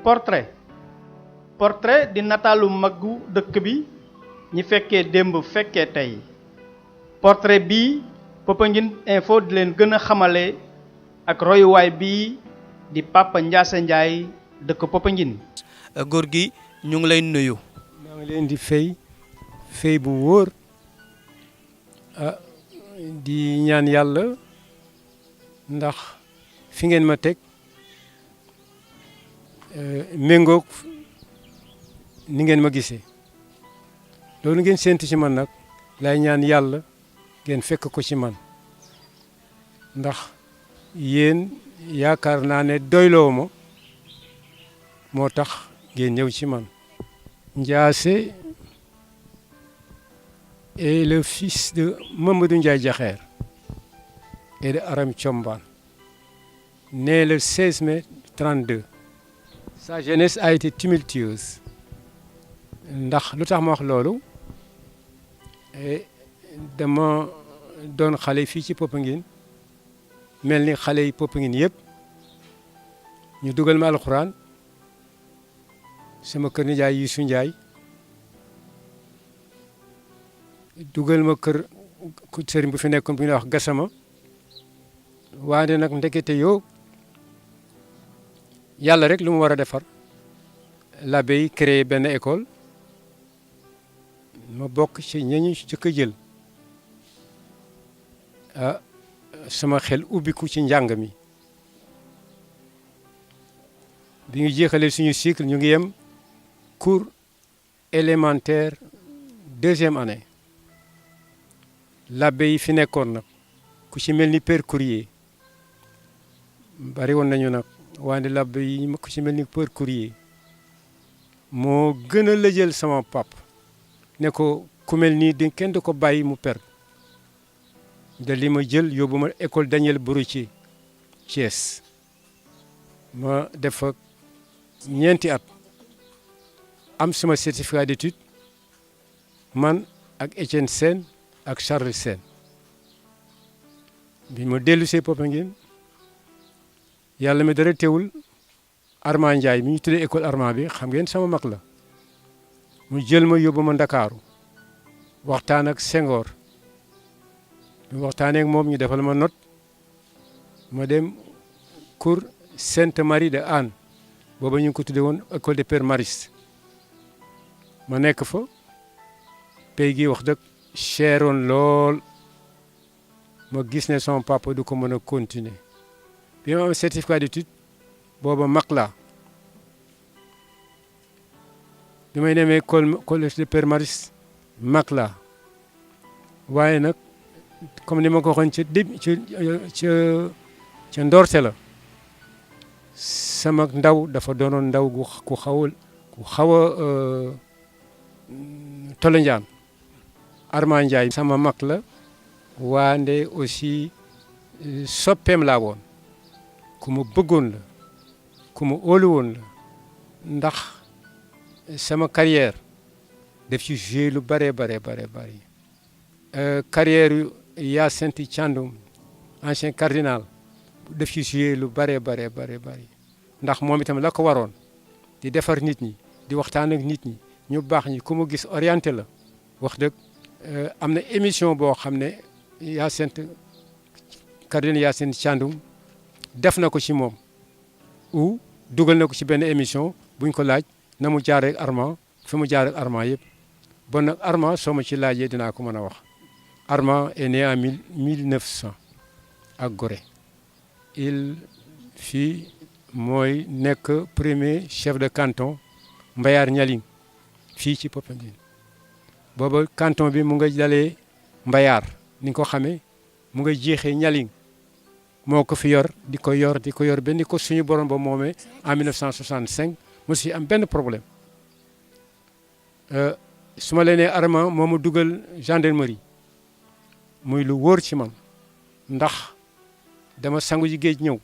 portrait portrait di nataalu maggu dëkk bi ñi fekkee démb fekkee tey portrait bii Popenguine Info di leen gën a xamale ak royuwaay bii di Papa Ndiassé Ndiaye dëkk Popenguine. góor gi ñu ngi lay nuyu. maa ngi leen di fay bu wóor di ñaan yàlla ndax fi ngeen ma teg méngoog ni ngeen ma gisee loolu ngeen séntu ci man nag lay ñaan yàlla ngeen fekk ko ci man ndax yéen yaakaar naa ne doyloo ma moo tax ngeen ñëw ci man. Ndiassé est le fils de Mamadou Ndiaye Diakher et de Aram Thiombane, né le 16 mai 32. Sa jeunesse a été tumultueuse ndax lu tax ma wax loolu dama doon xale fii ci Popenguine mel ni xale yi Popenguine yëpp ñu dugal ma alxuraan sama kër nijaay Youssou Ndiaye dugal ma kër sëriñ bu fi nekkoon bu ñuy wax Gassama waaye nag ndekete yoo yàlla rek lu mu war a defar l'abbé yi créé benn école ma bokk ci ñañu jëkk a jël sama xel ubbiku ci njàng mi bi ñu jeexalee suñu cycle ñu ngi yem cours élémentaire deuxième année l'abbé yi fi nekkoon nag ku ci mel ni Père Courrier bari woon nañu nag waaye l'abbé yi ku ci mel ni Père Courrier moo gën a lëjal sama pap ne ko ku mel nii di kenn du ko bàyyi mu per da li ma jël yóbbu ma école Daniel Brottier Thiès ma def fa ñeenti at am sama certificat d'études man ak Étienne Sène ak Charles Sène bi ma dellu see Popenguine yàlla mi dara teewul Armand Ndiaye mi ñu tuddee école Armand bi xam ngeen sama mag la mu jël ma yóbbu ma Ndakaaru waxtaan ak Senghor bi waxtaanee ak moom ñu defal ma note ma dem cours Sainte Marie de Anne booba ñu ngi ko tuddee woon école de Père Maristes ma nekk fa pay gi wax dëgg cheroon lool ma gis ne son papa du ko mën a continuer bi ma am certificat d'études booba mag laa bi may demee collège de Père Maristes mag laa waaye nag comme ni ma ko waxoon ca ndoorte la sama ndaw dafa doonoon ndaw ku xaw a tolenjaan Armand Ndiaye sama mag la waande aussi soppeem laa woon ku ma bëggoon la ku ma óolu woon la ndax sama carrière daf ci joué lu bare carrière yu Hyacinthe Thiandoum ancien cardinal daf ci joué lu bare ndax moom itam la ko waroon di defar nit ñi di waxtaan ak nit ñi ñu baax ñi ku mu gis orienté la wax dëgg am na émission boo xam ne cardinal Hyacinthe Thiandoum def na ko ci moom ou dugal na ko ci benn émission buñ ko laaj na mu jaar ak Armand fi mu jaar ak Armand yëpp bon nag Armand soo ma ci laajee dinaa ko mën a wax Armand est né en 1900 à Gorée il fii mooy nekk premier chef de canton Mbayar Nialing fii ci Popenguine booba canton bi mu nga dalee Mbayar ni nga ko xamee mu nga jeexee Nialing moo ko fi yor di ko yor benn ko suñu borom ba moomee en 1965 mosu fi am benn problème su ma leen nee Armand moo ma dugal gendarmerie muy lu wóor ci man ndax dama sangu ji géej ñëw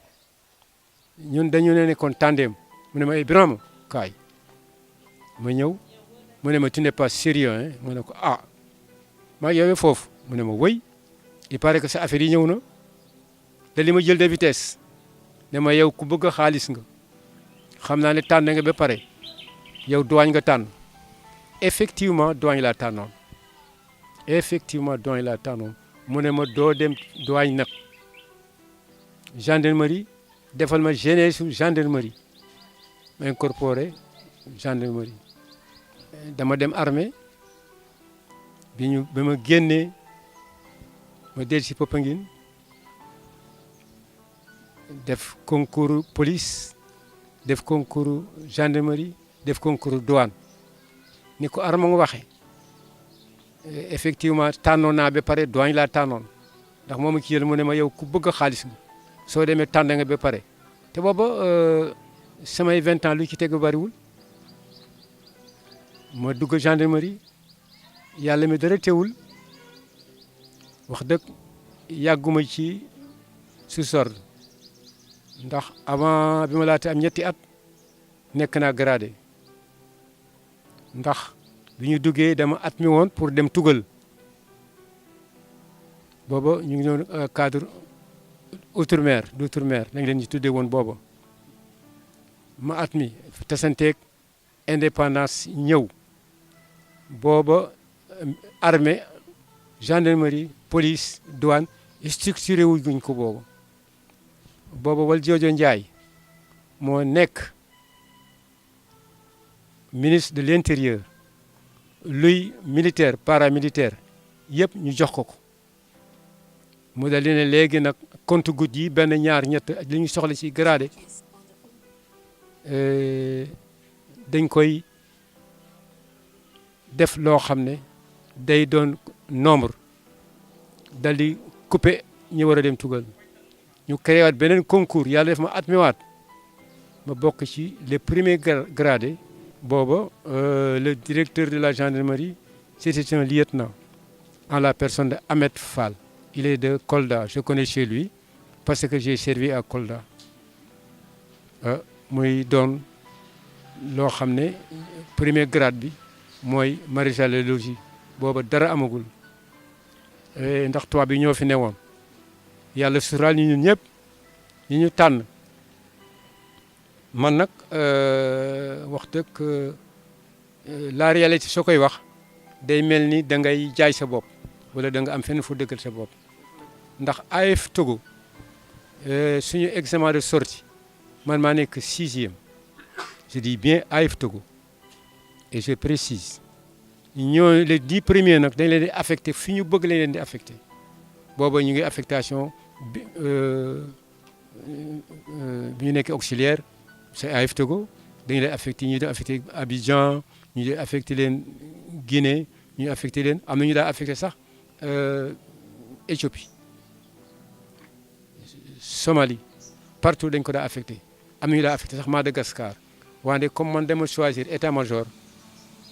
ñun dañu ne nekkoon tandem mu ne ma ay Birama kaay ma ñëw mu ne ma tu n'es pas sérieux hein mu ne ko ah maa yow foofu mu ne ma wëy il paraît que sa affaire yi ñëw na te li ma jël de vitesse ne ma yow ku bëgg a xaalis nga xam naa ne tànn nga ba pare yow douane nga tànn effectivement douane laa tànnoon mu ne ma doo dem douane nag gendarmerie defal ma jeunesse su gendarmerie ma incorporé gendarmerie dama dem armée ba ma génnee ma dellu si Popenguine def concours police def concours gendarmerie def concours douane ni ko Arma nga waxee effectivement tànnoon naa ba pare douane laa tànnoon ndax moom ki yël mu ne ma yow ku bëgg xaalis nga soo demee tànn nga ba pare te booba samay 20 ans lu ci tegu bariwul ma dugg gendarmerie yàlla mi dara teewul wax dëgg yàgguma ci sous-ordre ndax avant bi ma laata am ñetti at nekk naa gradé ndax bi ñu duggee dama at mi woon pour dem tugal booba ñu ngi doon cadre outre-mer d'outre-mer lañ leen ñu tuddee woon booba ma at mi tasanteeg indépendance ñëw booba armée gendarmerie police douane structuré wuñ ko booba Valdiodio Ndiaye moo nekk ministre de l'intérieur luy militaire paramilitaire yëpp ñu jox ko mu dal di ne léegi nag compte goutte yi benn ñaar ñett li ñu soxla ci gradé dañ koy def loo xam ne day doon nombre dal di couper ñu war a dem tugal ñu créé waat beneen concours yàlla def ma admiwaat ma bokk ci les premiers gradés booba le directeur de la gendarmerie c'était un lieutenant en la personne de Ahmed Fall il est de Kolda je connais chez lui parce que j'ai servi à Kolda muy doon loo xam ne premier grade bi mooy maréchal des logis booba dara amagul ndax tubaab bi ñoo fi newoon yàlla suturaal ñun ñëpp ñu tànn man nag wax dëgg la réalité soo koy wax day mel ni da ngay jaay sa bopp wala da nga am fenn fu dëggal sa bopp ndax AF Togo suñu examen de sortie man maa nekk 6e je dis bien AF Togo et je précise ñoo les 10 premiers nag dañ leen di affecté fi ñu bëgg lañ leen di affecté booba ñu ngi affectation bi ñu nekk auxiliaire c'est AF Togo dañu leen affecté ñu di affecté Abidjan ñu di affecté leen Guinée ñu affecté leen am na ñu daa affecté sax Éthiopie Somalie partout dañ ko daa affecté am na ñu daa affecté sax Madagascar wante comme man dama choisir état-major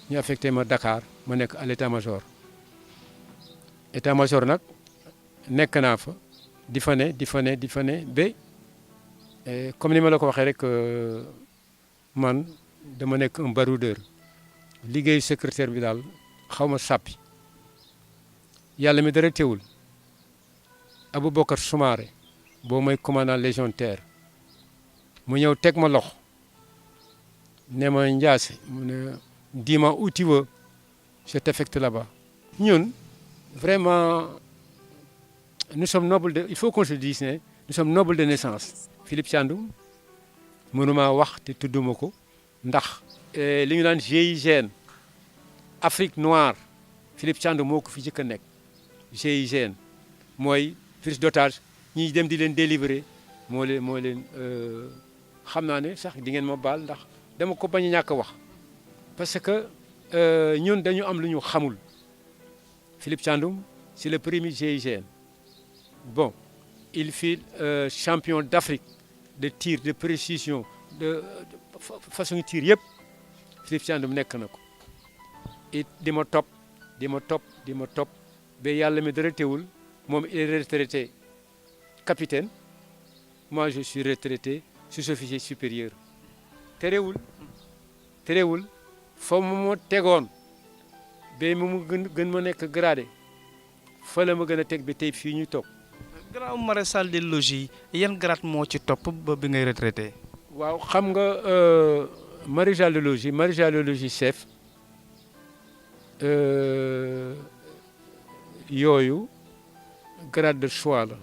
ñu affecté ma Dakar ma nekk à l'état-major état-major nag nekk naa fa di fa ne ba comme ni ma la ko waxee rek man dama nekk un baroudeur liggéeyu secrétaire bi daal xaw ma sàppi yàlla mi dara teewul Aboubacar Soumaré boo may commandant légion terre mu ñëw teg ma loxo ne ma Ndiasse mu ne dis-moi où tu veux je t'affecte là-bas ñun vraiment nous sommes nobles de il faut qu'on se dise ne nous sommes nobles de naissance Philippe Thiandoum mënuma wax te tudduma ko ndax li ñu naan GIGN Afrique noire Philippe Thiandoum moo ko fi jëkk a nekk GIGN mooy prise d'otage ñi dem di leen délivrer moo leen xam naa ne sax di ngeen ma baal ndax dama ko bañ a ñàkk a wax parce que ñun dañu am lu ñu xamul Philippe Thiandoum c'est le premier GIGN bon il fut champion d'Afrique de tir de précision de façon tir yëpp Philippe Thiandoum nekk na ko it di ma topp ba yàlla mi dara teewul moom il est retraité capitaine moi je suis retraité sous-officier supérieur terewul fa mu tegoon ba mu gën ma nekk gradé fa la ma gën a teg ba tey fii ñu toog. Grand maréchal des logis yan grade moo ci topp ba bi ngay retraité. waaw xam nga maréchal de logis chef yooyu grade de choix la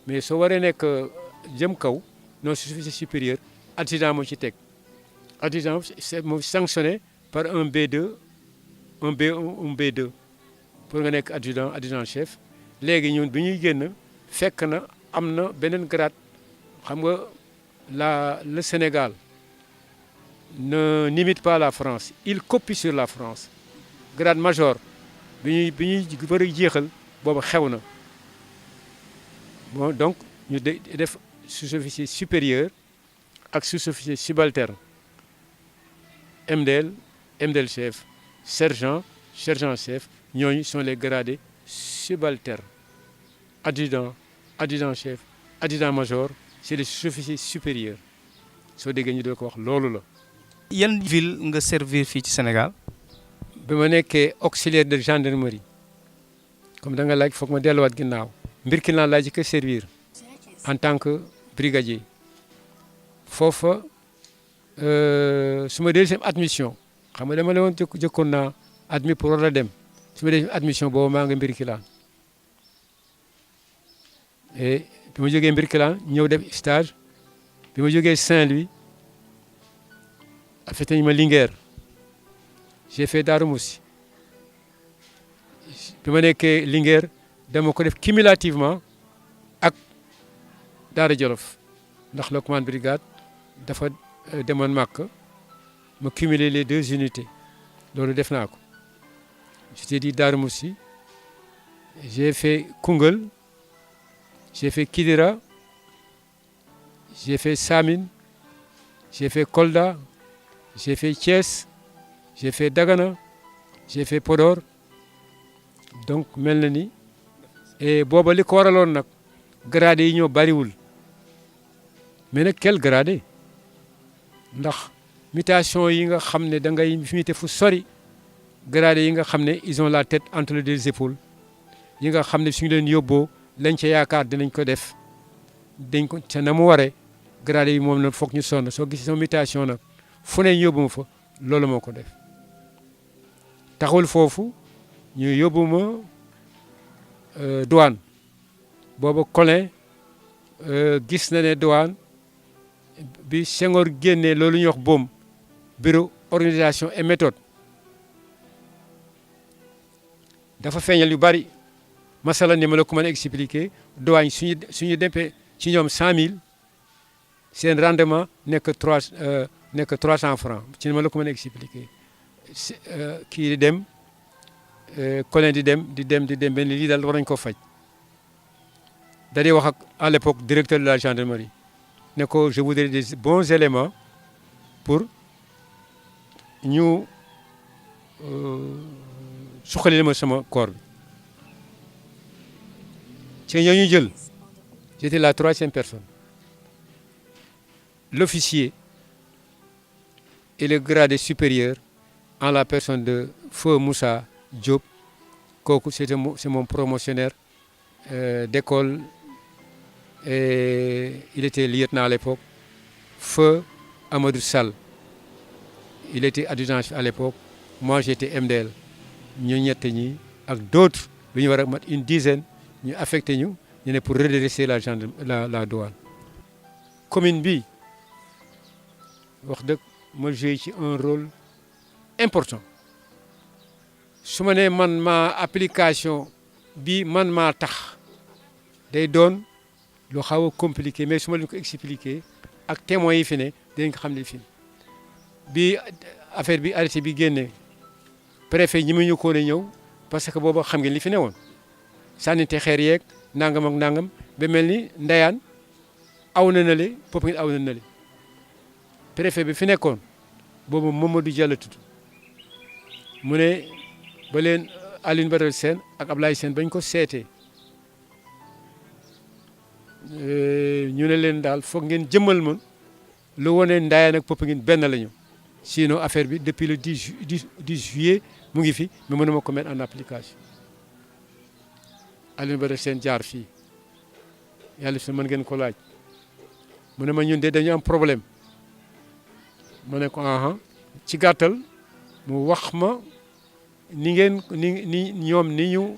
mais soo waree nekk jëm kaw non sous-officier supérieur adjudant moo ci teg adjudant c'est moo sanctionné par un B2 un B2 pour nga nekk adjudant chef léegi ñun bi ñuy génn fekk na am na beneen grade xam nga le Sénégal ne n'imite pas la France il copie sur la France grade major bi ñuy war a jeexal boobu xew na bon donc ñu def sous-officier supérieur ak sous-officier subalterne MDL chef sergent chef ñooñu sont les gradés subalternes adjudant chef adjudant major c'est les sous-officiers supérieurs soo déggee ñu doo ko wax loolu la. yan ville nga servir fii ci Sénégal. bi ma nekkee auxiliaire de gendarmerie comme da nga laaj foog ma delluwaat ginnaaw Mbirkilaan laa jëkk a servir en tant que brigadier foofa suma deuxième admission xam nga dama la woon jëkkoon naa admis pour war a dem suma deuxième admission boobu maa nga Mbirkilaan et bi ma jógee Mbirkilaan ñëw def stage bi ma jógee Saint-Louis affecté nañu ma Linguère j'ai fait Darou Moussi bi ma nekkee Linguère dama ko def cumulativement ak Daara Jolof ndax le commande brigade dafa demoon màkk ma cumuler les 2 unités loolu def naa ko je t'ai dit Darou Moussi j'ai fait Koungheul j'ai fait Kidira j'ai fait Samine j'ai fait Kolda j'ai fait Thiès j'ai fait Dagana j'ai fait Podor donc mel na ni et booba li ko waraloon nag gradé yi ñoo bariwul mais nag quel gradé ndax mutation yi nga xam ne da ngay muté fu sori gradé yi nga xam ne ils ont la tête entre les 2 épaules yi nga xam ne suñu leen yóbboo lañ ca yaakaar dinañ ko def dañ ko ca na mu waree gradé yi moom nag foog ñu sonn soo gisee sama mutation nag fu ne yóbbu ma fa loolu moo ko def taxul foofu ñu yóbbu ma douane booba Collin gis na ne douane bi Senghor génnee loolu ñuy wax BOM bureau organisation et méthode dafa feeñal yu bari masala ni ma la ko mën a expliquer douane suñu dempee ci ñoom 100000 seen rendement nekk 300 francs ci ni ma la ko mën a expliquer kii di dem Collin di dem benn lii daal war nañu ko faj da di wax ak à l'époque directeur de la gendarmerie ne ko je voudrais des bons éléments pour ñu suqali ma sama corps bi ci ñoo ñu jël j'étais la 3e personne l'officier et le gradé supérieur en la personne de Feu Moussa Diop kooku c'est mon promotionnaire d'école et il était lieutenant à l'époque. Feu Amadou Sall il était adjudant à l'époque moi j'étais MDL ñu ñett ñi ak d'autres lu ñu war a mat une dizaine ñu affecté ñu ne pour redresser la douane. commune bi wax dëgg ma joué ci un rôle important su ma nee man ma application bi man maa tax day doon lu xaw a compliqué mais su ma leen ko expliqué ak témoins yi fi ne dinañ ko xam ne fi bi affaire bi arrêté bi génnee préfet ñi mu ñu ko ñëw parce que booba xam ngeen li fi ne woon sànnite xeer yeeg nangam ak nangam ba mel ni ndeyaan aw na le Popenguine aw na le préfet bi fi nekkoon boobu Mamadou Diallo tudd mu ne ba leen Alioune Badara Sène ak Ablaye Sène bañ ko seetee ñu ne leen daal foog ngeen jëmmal ma lu wane Ndayane ak Popenguine benn la ñu sinon affaire bi depuis le 10 juillet mu ngi fi mais mënuma ko mettre en application Alioune Badara Sène jaar fii yàlla si mën ngeen ko laaj mu ne ma ñun de dañu am problème ma ne ko aha ci gàttal mu wax ma ni ngeen ni ñoom ni ñu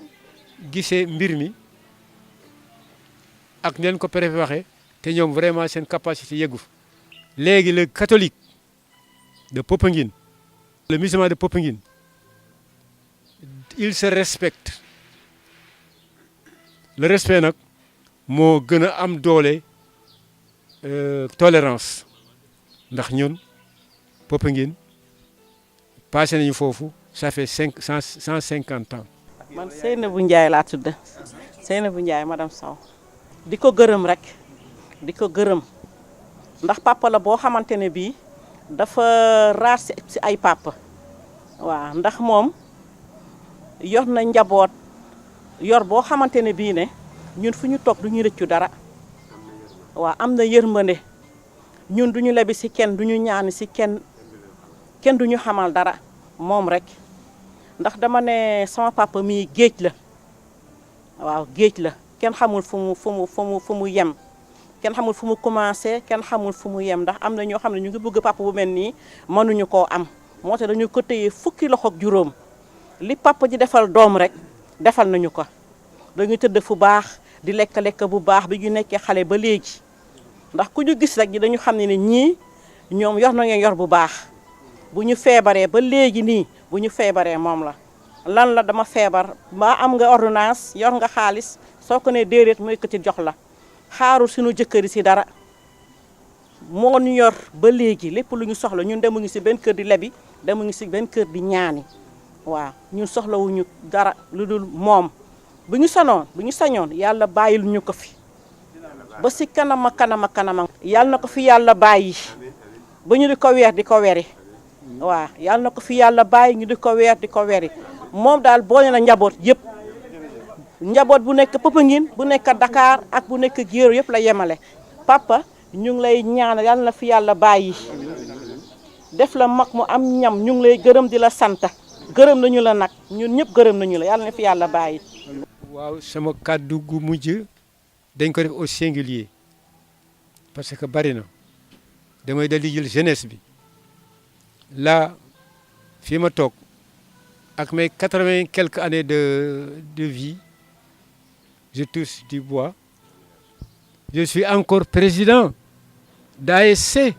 gisee mbir mi ak neen ko préfet waxee te ñoom vraiment seen capacité yeggu léegi le catholique de Popenguine le musulman de Popenguine il se respecte le respect nag moo gën a am doole tolérance ndax ñun Popenguine passé nañu foofu ça fait 150 ans. man Seynabou Ndiaye laa tudd Seynabou Ndiaye madame Sow di ko gërëm rek di ko gërëm ndax papa la boo xamante ne bii dafa raar si ay papa waaw ndax moom yor na njaboot yor boo xamante ne bii ne ñun fu ñu toog du ñu rëccu dara waaw am na yërmande ñun du ñu lebi si kenn du ñu ñaani si kenn du ñu xamal dara moom rek ndax dama ne sama papa mii géej la waaw géej la kenn xamul fu mu yem kenn xamul fu mu commencé kenn xamul fu mu yem ndax am na ñoo xam ne ñu ngi bëgg papa bu mel nii mënuñu koo am moo tax dañu ko téye fukki loxo ak juróom li papa ji defal doom rek defal nañu ko dañu tëdd fu baax di lekk bu baax bi ñu nekkee xale ba léegi ndax ku ñu gis rek dañu xam ne ne ñii ñoom yor nañu yor bu baax bu ñu feebaree ba léegi nii bu ñu feebaree moom la lan la dama feebar ba am nga ordonnance yor nga xaalis soo ko ne déedéet mu yëkkati jox la xaarul suñu jëkkër yi si dara moo ñu yor ba léegi lépp lu ñu soxla ñun demuñu si benn kër di lebi demuñu si benn kër di ñaani waaw ñun soxlawuñu dara lu dul moom bu ñu sañoon yàlla bàyyil ñu ko fi ba si kanama yàlla na ko fi yàlla bàyyi ba ñu di ko weer di ko weri waaw yàlla na ko fi yàlla bàyyi ñu di ko weer di ko weri moom daal boole na njaboot yëpp njaboot bu nekk Popenguine bu nekk Dakar ak bu nekk Guéréo yëpp la yemale papa ñu ngi lay ñaanal yàlla na fi yàlla bàyyi def la mag mu am ñam ñu ngi lay gërëm di la sant gërëm nañu la nag ñun ñëpp gërëm nañu la yàlla na fi yàlla bàyyi. waaw sama kàddu gu mujj dañ ko def au singulier parce que bari na damay dal di jël jeunesse bi là fii ma toog ak mes 80 quelques années de vie je touche du bois je suis encore président d'ASC